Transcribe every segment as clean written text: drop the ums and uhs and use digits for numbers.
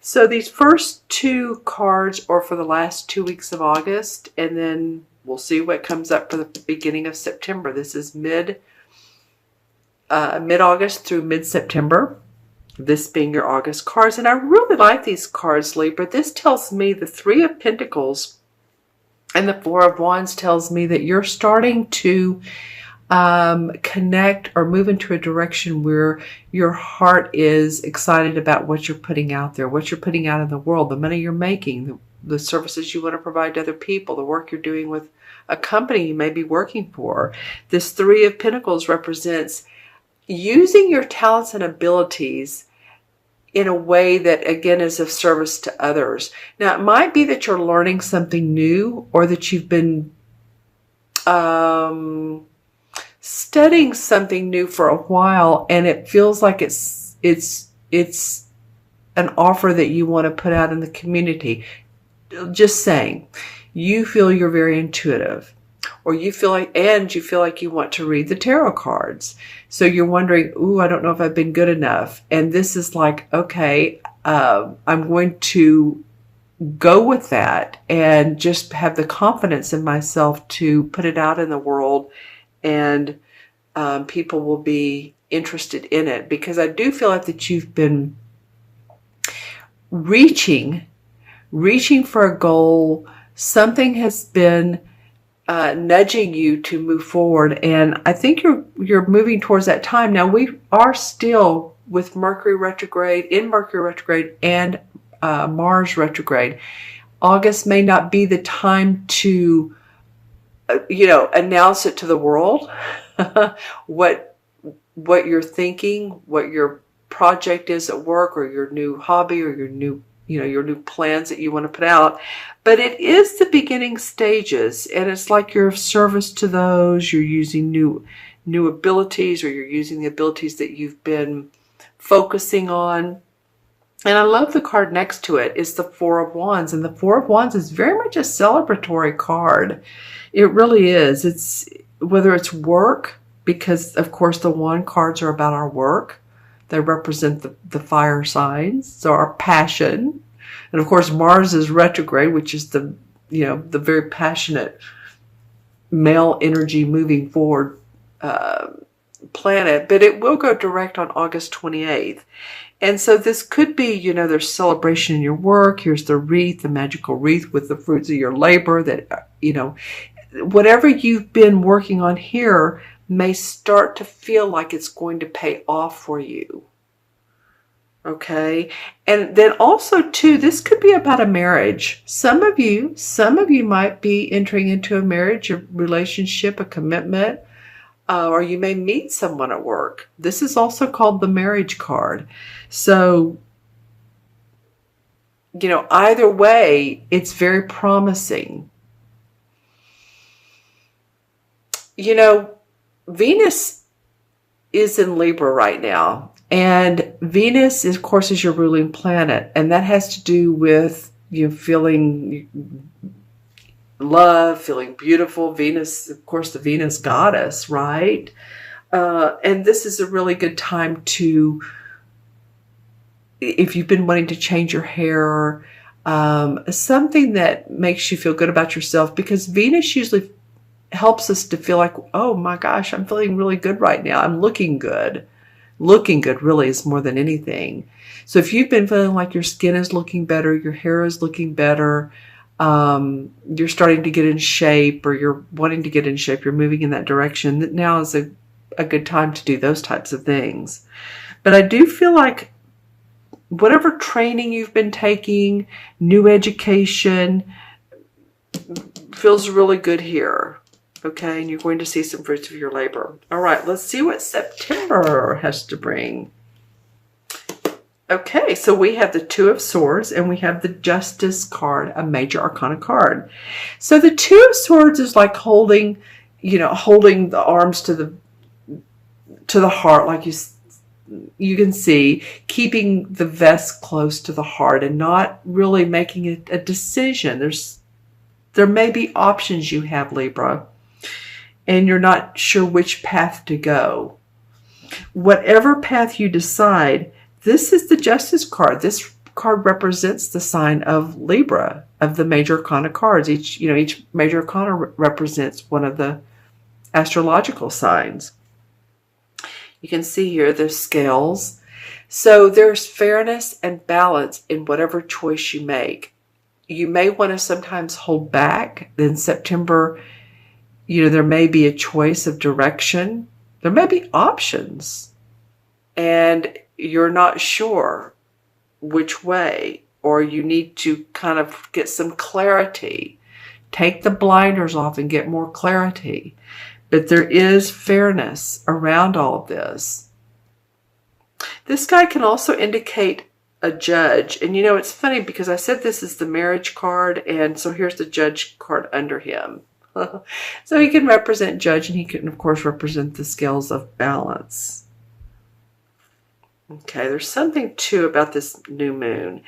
So these first two cards are for the last 2 weeks of August, and then we'll see what comes up for the beginning of September. This is mid-August through mid-September, this being your August cards. And I really like these cards, Libra. This tells me the Three of Pentacles and the Four of Wands tells me that you're starting to connect or move into a direction where your heart is excited about what you're putting out there, what you're putting out in the world, the money you're making, the services you want to provide to other people, the work you're doing with a company you may be working for. This Three of Pentacles represents using your talents and abilities in a way that, again, is of service to others. Now, it might be that you're learning something new, or that you've been studying something new for a while, and it feels like it's an offer that you want to put out in the community. Just saying, you feel you're very intuitive, or you feel like you want to read the tarot cards. So you're wondering, ooh, I don't know if I've been good enough. And this is like, okay, I'm going to go with that and just have the confidence in myself to put it out in the world, and people will be interested in it, because I do feel like that you've been reaching for a goal. Something has been nudging you to move forward, and I think you're moving towards that time. Now, we are still with Mercury retrograde and Mars retrograde. August may not be the time to announce it to the world, what you're thinking, what your project is at work, or your new hobby, or your new plans that you want to put out. But it is the beginning stages, and it's like you're of service to those. You're using new abilities, or you're using the abilities that you've been focusing on. And I love the card next to it is the Four of Wands, and the Four of Wands is very much a celebratory card. It really is. It's whether it's work, because of course the Wand cards are about our work. They represent the fire signs, so our passion. And of course Mars is retrograde, which is the very passionate male energy moving forward planet. But it will go direct on August 28th. And so this could be, there's celebration in your work. Here's the wreath, the magical wreath with the fruits of your labor that, whatever you've been working on here may start to feel like it's going to pay off for you. Okay. And then also too, this could be about a marriage. Some of you might be entering into a marriage, a relationship, a commitment, or you may meet someone at work. This is also called the marriage card. So, either way, it's very promising. Venus is in Libra right now, and Venus, of course, is your ruling planet, and that has to do with feeling love, feeling beautiful. Venus, of course, the Venus goddess, right? And this is a really good time to, if you've been wanting to change your hair, something that makes you feel good about yourself, because Venus usually helps us to feel like, oh my gosh, I'm feeling really good right now. I'm looking good. Looking good really is more than anything. So if you've been feeling like your skin is looking better, your hair is looking better, you're starting to get in shape, or you're wanting to get in shape, you're moving in that direction, that now is a good time to do those types of things. But I do feel like whatever training you've been taking, new education, feels really good here. Okay, and you're going to see some fruits of your labor. All right, let's see what September has to bring. Okay, so we have the Two of Swords, and we have the Justice card, a major arcana card. So the Two of Swords is like holding the arms to the heart, like you can see, keeping the vest close to the heart and not really making a decision. There may be options you have, Libra, and you're not sure which path to go. Whatever path you decide, this is the Justice card. This card represents the sign of Libra, of the major arcana cards. Each major arcana represents one of the astrological signs. You can see here the scales. So there's fairness and balance in whatever choice you make. You may want to sometimes hold back. In September, there may be a choice of direction. There may be options. And you're not sure which way, or you need to kind of get some clarity. Take the blinders off and get more clarity. But there is fairness around all of this. This guy can also indicate a judge. And it's funny because I said this is the marriage card, and so here's the judge card under him. So he can represent judge, and he can, of course, represent the scales of balance. Okay, there's something, too, about this new moon.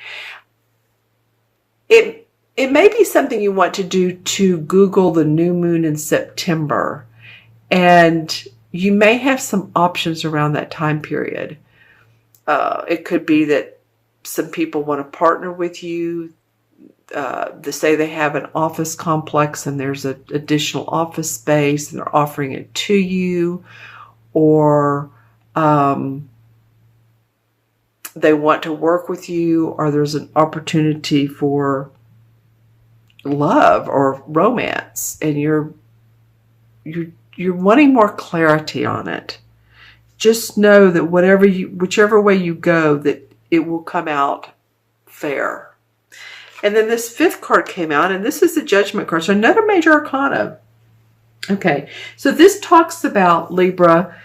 It may be something you want to do to Google the new moon in September. And you may have some options around that time period. It could be that some people want to partner with you. They say they have an office complex and there's an additional office space and they're offering it to you. Or they want to work with you, or there's an opportunity for love or romance, and you're wanting more clarity on it. Just know that whichever way you go, that it will come out fair. And then this fifth card came out, and this is the Judgment card. So another major arcana. Okay, so this talks about Libra.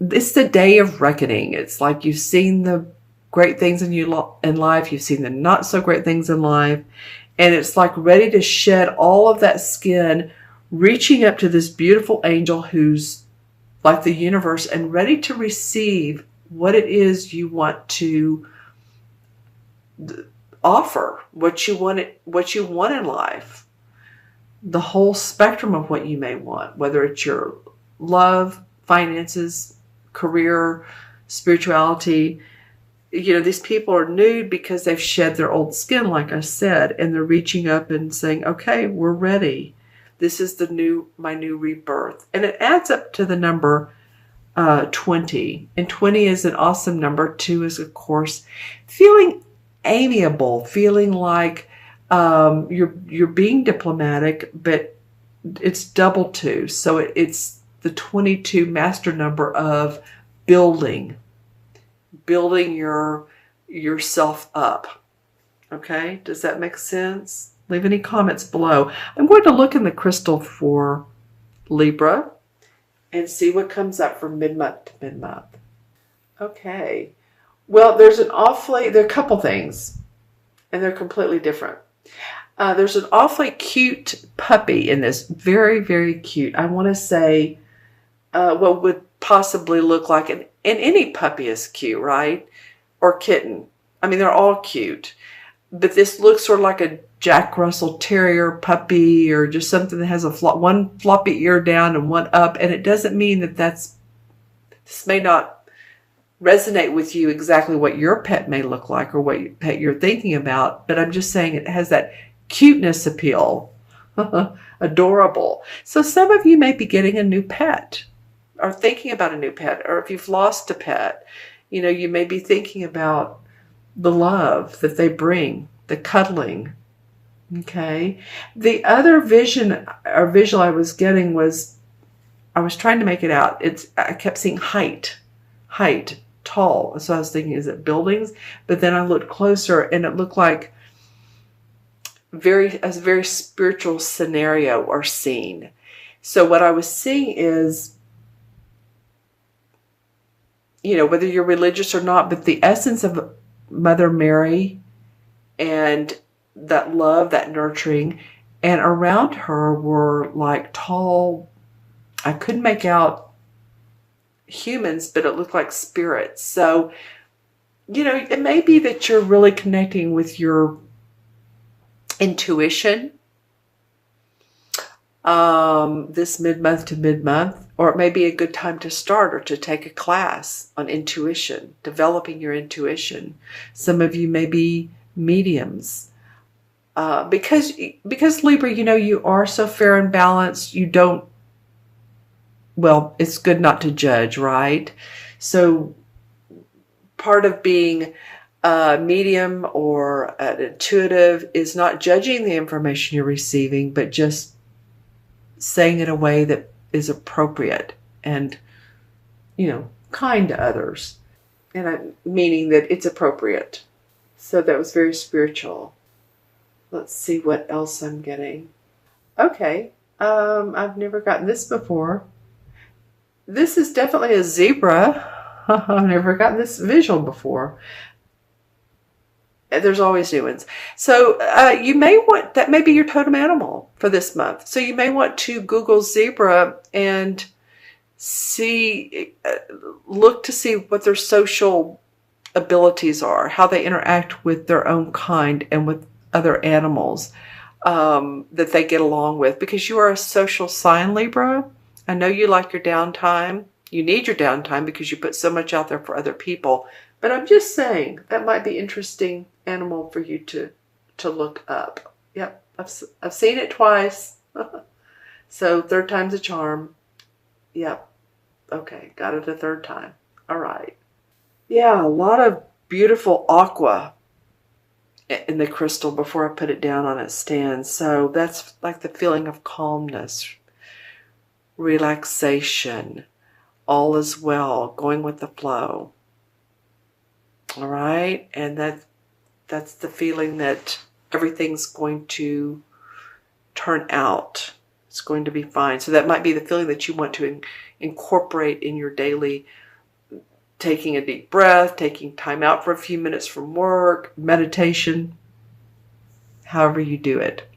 It's the day of reckoning. It's like you've seen the great things in life. You've seen the not so great things in life. And it's like ready to shed all of that skin, reaching up to this beautiful angel who's like the universe and ready to receive what it is you want to offer, what you want in life. The whole spectrum of what you may want, whether it's your love, finances, career, spirituality. These people are nude because they've shed their old skin, like I said, and they're reaching up and saying, okay, we're ready. This is my new rebirth. And it adds up to the number 20. And 20 is an awesome number. 2 is, of course, feeling amiable, feeling like you're being diplomatic, but it's double 2. So it's the 22 master number of building yourself up. Okay, does that make sense? Leave any comments below. I'm going to look in the crystal for Libra and see what comes up from mid-month to mid-month. Okay, well, there are a couple things, and they're completely different. There's an awfully cute puppy in this, very, very cute. I want to say what would possibly look like, and any puppy is cute, right? Or kitten. I mean, they're all cute. But this looks sort of like a Jack Russell Terrier puppy, or just something that has one floppy ear down and one up. And it doesn't mean this may not resonate with you exactly what your pet may look like or what pet you're thinking about. But I'm just saying it has that cuteness appeal. Adorable. So some of you may be getting a new pet, or thinking about a new pet, or if you've lost a pet, you may be thinking about the love that they bring, the cuddling. Okay. The other vision or visual I was getting was, I was trying to make it out. I kept seeing height, tall. So I was thinking, is it buildings? But then I looked closer and it looked like a very spiritual scenario or scene. So what I was seeing is, whether you're religious or not, but the essence of Mother Mary and that love, that nurturing, and around her were like tall, I couldn't make out humans, but it looked like spirits. So, it may be that you're really connecting with your intuition this mid-month to mid-month. Or it may be a good time to start or to take a class on intuition, developing your intuition. Some of you may be mediums. Because Libra, you are so fair and balanced, you don't, well, it's good not to judge, right? So part of being a medium or an intuitive is not judging the information you're receiving, but just saying it in a way that is appropriate and, kind to others. And I'm meaning that it's appropriate. So that was very spiritual. Let's see what else I'm getting. Okay. I've never gotten this before. This is definitely a zebra. I've never gotten this visual before. There's always new ones. So you may want, that may be your totem animal for this month. So you may want to Google zebra and look to see what their social abilities are, how they interact with their own kind and with other animals that they get along with. Because you are a social sign, Libra. I know you like your downtime. You need your downtime because you put so much out there for other people. But I'm just saying that might be interesting animal for you to look up. Yep, I've seen it twice. So third time's a charm. Yep. Okay, got it a third time. All right. Yeah, a lot of beautiful aqua in the crystal before I put it down on its stand. So that's like the feeling of calmness, relaxation, all is well, going with the flow. All right, and that's the feeling that everything's going to turn out. It's going to be fine. So that might be the feeling that you want to incorporate in your daily, taking a deep breath, taking time out for a few minutes from work, meditation, however you do it.